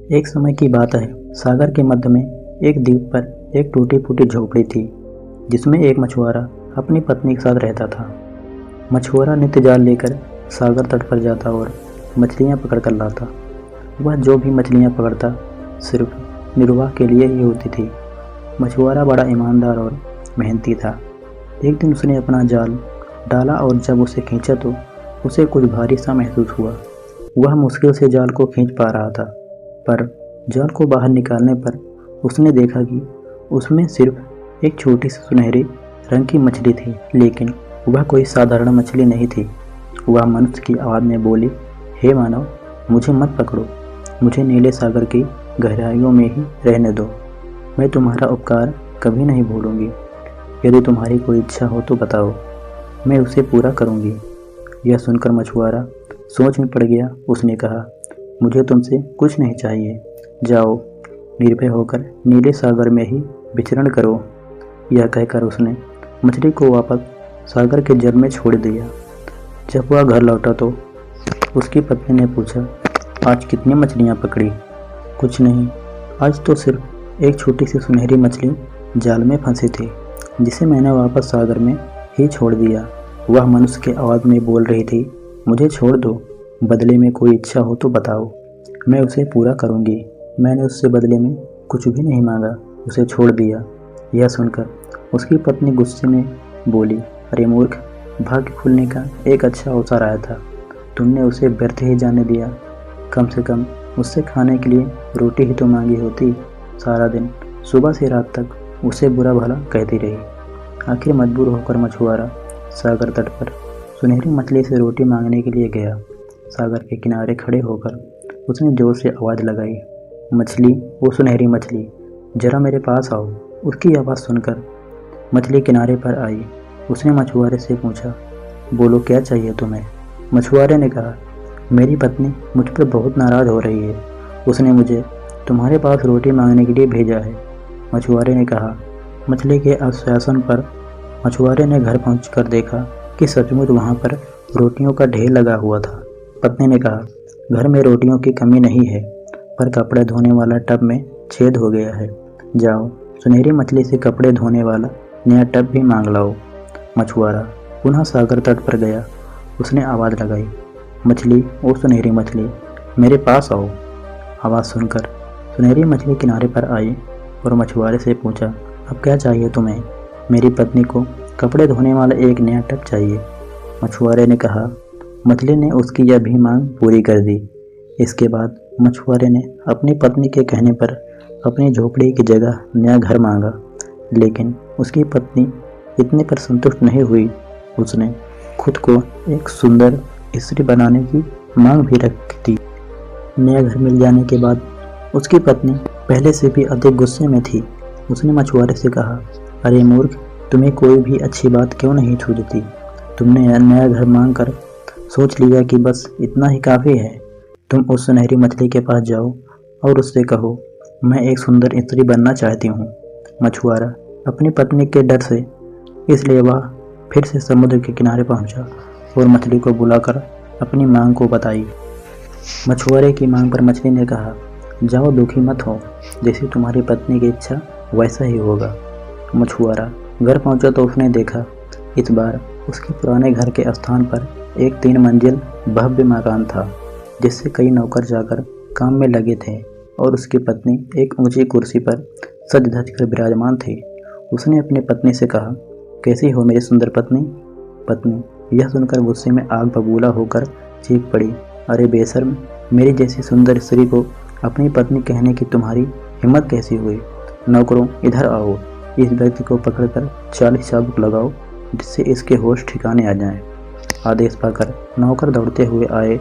एक समय की बात है। सागर के मध्य में एक द्वीप पर एक टूटी फूटी झोपड़ी थी, जिसमें एक मछुआरा अपनी पत्नी के साथ रहता था। मछुआरा नित्य जाल लेकर सागर तट पर जाता और मछलियां पकड़ कर लाता। वह जो भी मछलियां पकड़ता सिर्फ निर्वाह के लिए ही होती थी। मछुआरा बड़ा ईमानदार और मेहनती था। एक दिन उसने अपना जाल डाला और जब उसे खींचा तो उसे कुछ भारी सा महसूस हुआ। वह मुश्किल से जाल को खींच पा रहा था, पर जाल को बाहर निकालने पर उसने देखा कि उसमें सिर्फ एक छोटी सी सुनहरी रंग की मछली थी। लेकिन वह कोई साधारण मछली नहीं थी। वह मनुष्य की आवाज़ में बोली, हे मानव, मुझे मत पकड़ो। मुझे नीले सागर की गहराइयों में ही रहने दो। मैं तुम्हारा उपकार कभी नहीं भूलूंगी। यदि तुम्हारी कोई इच्छा हो तो बताओ, मैं उसे पूरा करूंगी। यह सुनकर मछुआरा सोच में पड़ गया। उसने कहा, मुझे तुमसे कुछ नहीं चाहिए। जाओ, निर्भय होकर नीले सागर में ही विचरण करो। यह कहकर उसने मछली को वापस सागर के जल में छोड़ दिया। जब वह घर लौटा तो उसकी पत्नी ने पूछा, आज कितनी मछलियाँ पकड़ी? कुछ नहीं, आज तो सिर्फ एक छोटी सी सुनहरी मछली जाल में फंसी थी, जिसे मैंने वापस सागर में ही छोड़ दिया। वह मनुष्य की आवाज़ में बोल रही थी, मुझे छोड़ दो। बदले में कोई इच्छा हो तो बताओ, मैं उसे पूरा करूंगी। मैंने उससे बदले में कुछ भी नहीं मांगा, उसे छोड़ दिया। यह सुनकर उसकी पत्नी गुस्से में बोली, अरे मूर्ख, भाग्य खुलने का एक अच्छा अवसर आया था, तुमने उसे व्यर्थ ही जाने दिया। कम से कम उससे खाने के लिए रोटी ही तो मांगी होती। सारा दिन सुबह से रात तक उसे बुरा भला कहती रही। आखिर मजबूर होकर मछुआरा सागर तट पर सुनहरी मछली से रोटी मांगने के लिए गया। सागर के किनारे खड़े होकर उसने जोर से आवाज़ लगाई, मछली, वो सुनहरी मछली, जरा मेरे पास आओ। उसकी आवाज़ सुनकर मछली किनारे पर आई। उसने मछुआरे से पूछा, बोलो क्या चाहिए तुम्हें? मछुआरे ने कहा, मेरी पत्नी मुझ पर बहुत नाराज़ हो रही है। उसने मुझे तुम्हारे पास रोटी मांगने के लिए भेजा है। मछुआरे ने कहा। मछली के आश्वासन पर मछुआरे ने घर पहुंचकर देखा कि सचमुच वहां पर रोटियों का ढेर लगा हुआ था। पत्नी ने कहा, घर में रोटियों की कमी नहीं है, पर कपड़े धोने वाला टब में छेद हो गया है। जाओ, सुनहरी मछली से कपड़े धोने वाला नया टब भी मांग लाओ। मछुआरा पुनः सागर तट पर गया। उसने आवाज़ लगाई, मछली, ओ सुनहरी मछली, मेरे पास आओ। आवाज़ सुनकर सुनहरी मछली किनारे पर आई और मछुआरे से पूछा, अब क्या चाहिए तुम्हें? मेरी पत्नी को कपड़े धोने वाला एक नया टब चाहिए। मछुआरे ने कहा। मछली ने उसकी यह भी मांग पूरी कर दी। इसके बाद मछुआरे ने अपनी पत्नी के कहने पर अपनी झोपड़ी की जगह नया घर मांगा। लेकिन उसकी पत्नी इतने पर संतुष्ट नहीं हुई। उसने खुद को एक सुंदर स्त्री बनाने की मांग भी रखी थी। नया घर मिल जाने के बाद उसकी पत्नी पहले से भी अधिक गुस्से में थी। उसने मछुआरे से कहा, अरे मूर्ख, तुम्हें कोई भी अच्छी बात क्यों नहीं सूझती? तुमने नया घर मांग कर सोच लिया कि बस इतना ही काफ़ी है। तुम उस सुनहरी मछली के पास जाओ और उससे कहो, मैं एक सुंदर स्त्री बनना चाहती हूँ। मछुआरा अपनी पत्नी के डर से इसलिए वह फिर से समुद्र के किनारे पहुँचा और मछली को बुलाकर अपनी मांग को बताई। मछुआरे की मांग पर मछली ने कहा, जाओ, दुखी मत हो, जैसी तुम्हारी पत्नी की इच्छा वैसा ही होगा। मछुआरा घर पहुंचा तो उसने देखा इस बार उसके पुराने घर के स्थान पर एक 3 मंजिल भव्य मकान था, जिससे कई नौकर जाकर काम में लगे थे और उसकी पत्नी एक ऊंची कुर्सी पर सज धज कर विराजमान थी। उसने अपनी पत्नी से कहा, कैसी हो मेरी सुंदर पत्नी? पत्नी यह सुनकर गुस्से में आग बबूला होकर चीख पड़ी, अरे बेशर्म, मेरी जैसी सुंदर स्त्री को अपनी पत्नी कहने की तुम्हारी हिम्मत कैसी हुई? नौकरों, इधर आओ, इस व्यक्ति को पकड़कर 40 चाबुक लगाओ, जिससे इसके होश ठिकाने आ जाएं। आदेश पाकर नौकर दौड़ते हुए आए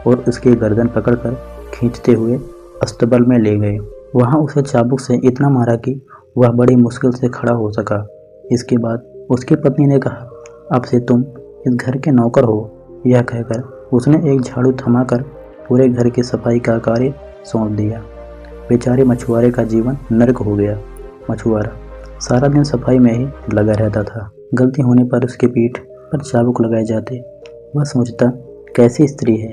और उसकी गर्दन पकड़कर खींचते हुए अस्तबल में ले गए। वहां उसे चाबुक से इतना मारा कि वह बड़ी मुश्किल से खड़ा हो सका। इसके बाद उसकी पत्नी ने कहा, अब से तुम इस घर के नौकर हो। यह कहकर उसने एक झाड़ू थमाकर पूरे घर की सफाई का कार्य सौंप दिया। बेचारे मछुआरे का जीवन नर्क हो गया। मछुआरा सारा दिन सफाई में ही लगा रहता था। गलती होने पर उसकी पीठ पर चाबुक लगाए जाते। वह सोचता, कैसी स्त्री है,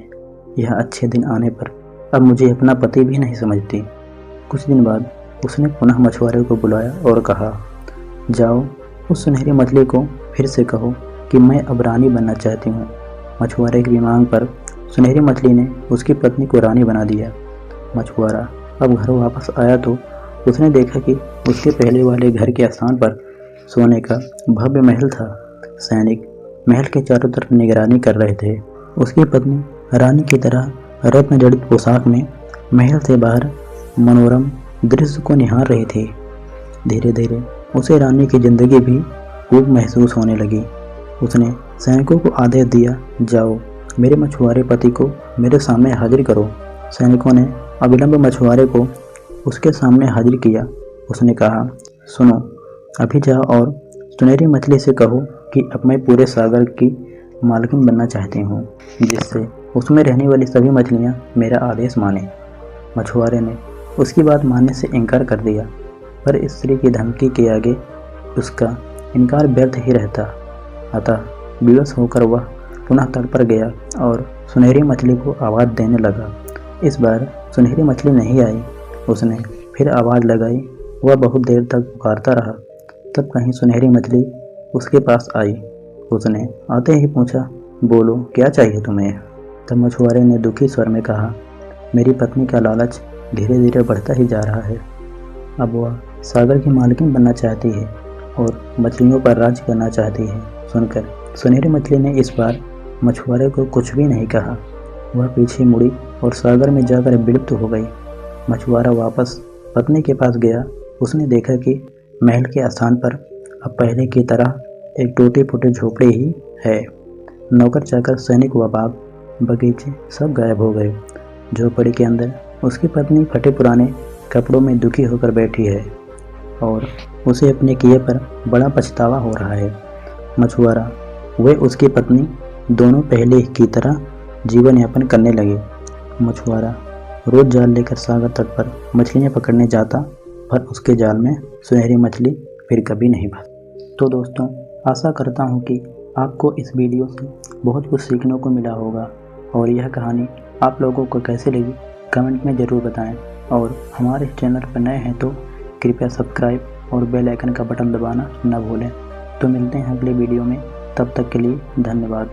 यह अच्छे दिन आने पर अब मुझे अपना पति भी नहीं समझती। कुछ दिन बाद उसने पुनः मछुआरे को बुलाया और कहा, जाओ उस सुनहरी मछली को फिर से कहो कि मैं अब रानी बनना चाहती हूँ। मछुआरे की मांग पर सुनहरी मछली ने उसकी पत्नी को रानी बना दिया। मछुआरा अब घर वापस आया तो उसने देखा कि उसके पहले वाले घर के स्थान पर सोने का भव्य महल था। सैनिक महल के चारों तरफ निगरानी कर रहे थे। उसकी पत्नी रानी की तरह रत्न जड़ित पोशाक में महल से बाहर मनोरम दृश्य को निहार रही थी। धीरे धीरे उसे रानी की जिंदगी भी खूब महसूस होने लगी। उसने सैनिकों को आदेश दिया, जाओ मेरे मछुआरे पति को मेरे सामने हाजिर करो। सैनिकों ने अविलंब मछुआरे को उसके सामने हाजिर किया। उसने कहा, सुनो, अभी जाओ और सुनहरी मछली से कहो कि अब मैं पूरे सागर की मालकिन बनना चाहती हूँ, जिससे उसमें रहने वाली सभी मछलियाँ मेरा आदेश माने। मछुआरे ने उसकी बात मानने से इनकार कर दिया, पर इस स्त्री की धमकी के आगे उसका इनकार व्यर्थ ही रहता। अतः विवश होकर वह पुनः तट पर गया और सुनहरी मछली को आवाज़ देने लगा। इस बार सुनहरी मछली नहीं आई। उसने फिर आवाज़ लगाई। वह बहुत देर तक पुकारता रहा। तब कहीं सुनहरी मछली उसके पास आई। उसने आते ही पूछा, बोलो क्या चाहिए तुम्हें? तब मछुआरे ने दुखी स्वर में कहा, मेरी पत्नी का लालच धीरे धीरे बढ़ता ही जा रहा है। अब वह सागर की मालकिन बनना चाहती है और मछलियों पर राज करना चाहती है। सुनकर सुनहरी मछली ने इस बार मछुआरे को कुछ भी नहीं कहा। वह पीछे मुड़ी और सागर में जाकर विलुप्त हो गई। मछुआरा वापस पत्नी के पास गया। उसने देखा कि महल के स्थान पर अब पहले की तरह एक टूटी फूटी झोपड़ी ही है। नौकर चाकर, सैनिक व बाग बगीचे सब गायब हो गए। झोपड़ी के अंदर उसकी पत्नी फटे पुराने कपड़ों में दुखी होकर बैठी है और उसे अपने किए पर बड़ा पछतावा हो रहा है। मछुआरा वे उसकी पत्नी दोनों पहले की तरह जीवन यापन करने लगे। मछुआरा रोज जाल लेकर सागर तट पर मछलियां पकड़ने जाता, पर उसके जाल में सुनहरी मछली फिर कभी नहीं फंसी। तो दोस्तों, आशा करता हूं कि आपको इस वीडियो से बहुत कुछ सीखने को मिला होगा और यह कहानी आप लोगों को कैसे लगी कमेंट में ज़रूर बताएं। और हमारे चैनल पर नए हैं तो कृपया सब्सक्राइब और बेल आइकन का बटन दबाना न भूलें। तो मिलते हैं अगले वीडियो में, तब तक के लिए धन्यवाद।